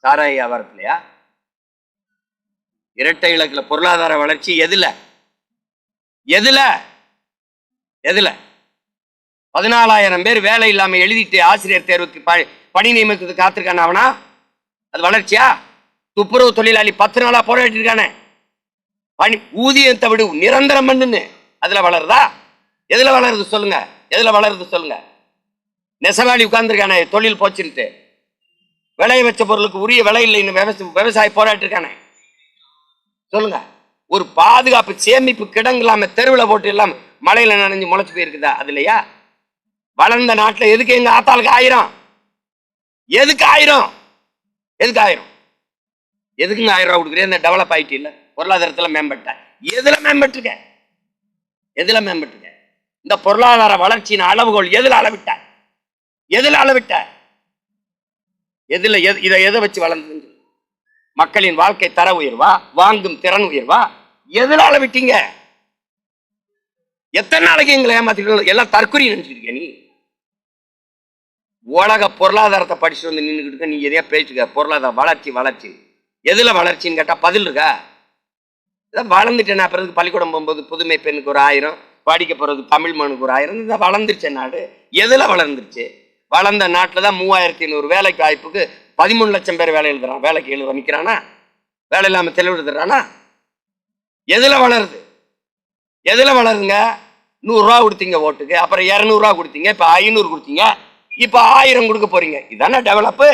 சாராய வியாபாரத்திலையா? இரட்டை இலக்குல பொருளாதார வளர்ச்சி எதுல எதுல எதுல 14,000 பேர் வேலை இல்லாம எழுதிட்டு ஆசிரியர் தேர்வுக்கு பணி நியமனத்துக்கு காத்திருக்கான அவனா? அது வளர்ச்சியா? துப்புரவு தொழிலாளி 10 நாளா போராட்டி இருக்கானே, பணி ஊதியத்தை விடு நிரந்தரம் பண்ணுன்னு, அதுல வளருதா? எதுல வளருது சொல்லுங்க? எதுல வளருது சொல்லுங்க? நெசவாளி உட்கார்ந்துருக்கானே தொழில் போச்சுட்டு, விளைய வச்ச பொருளுக்கு உரிய விலை இல்லைன்னு விவசாய போராட்டி இருக்கானே, சொல்லுங்க. ஒரு பாதுகாப்பு சேமிப்பு கிடங்கு இல்லாம தெருவில் போட்டு இல்லாம மழையில நனைஞ்சு முளைச்சு போயிருக்குதா? அதுலையா? வளர்ந்த நாட்டுல எதுக்கு எங்க ஆத்தாளுக்கு 1000? எதுக்கு 1000? எதுக்கு 1000? எதுக்குங்க 1000 ரூபா கொடுக்குறேன்? இந்த டெவலப் ஆயிட்டு இல்ல, பொருளாதாரத்துல மேம்பட்ட எதுல மேம்பட்டுருக்க? எதுல மேம்பட்டுருக்க? இந்த பொருளாதார வளர்ச்சியின் அளவுகோல் எதுல அளவிட்ட? எதுல அளவிட்ட? எதுல இதை எதை வச்சு வளர்ந்து? மக்களின் வாழ்க்கை தர உயர்வா? வாங்கும் திறன் உயர்வா? எதுல அளவிட்டீங்க? எத்தனை நாளைக்கு எங்களை ஏமாத்திட்டு எல்லாம் தற்கொலை நினைச்சிருக்க? நீ உலக பொருளாதாரத்தை படிச்சுட்டு வந்து நின்றுக்கிட்டு நீ எதையா பேசிக்க பொருளாதார வளர்ச்சி வளர்ச்சி எதுல வளர்ச்சின்னு கேட்டா பதில் இருக்கா? வளர்ந்துட்டேன். பிறகு பள்ளிக்கூடம் போகும்போது புதுமை பெண்ணுக்கு ஒரு 1000, படிக்க போறது தமிழ் மனுக்கு ஒரு 1000. இதை வளர்ந்துருச்சு நாடு. எதுல வளர்ந்துருச்சு? வளர்ந்த நாட்டில் தான் 3500 வேலைக்கு வாய்ப்புக்கு 13 லட்சம் பேர் வேலை எழுதுறான். வேலைக்கு எழுத நிற்கிறானா? வேலை இல்லாம தெளிவுறானா? எதுல வளருது? எதுல வளருங்க? 100 ரூபா கொடுத்தீங்க ஓட்டுக்கு, அப்புறம் 200 ரூபா கொடுத்தீங்க, இப்ப 500 கொடுத்தீங்க, இப்ப 1000 கொடுக்க போறீங்க. இதானே டெவலப்பு?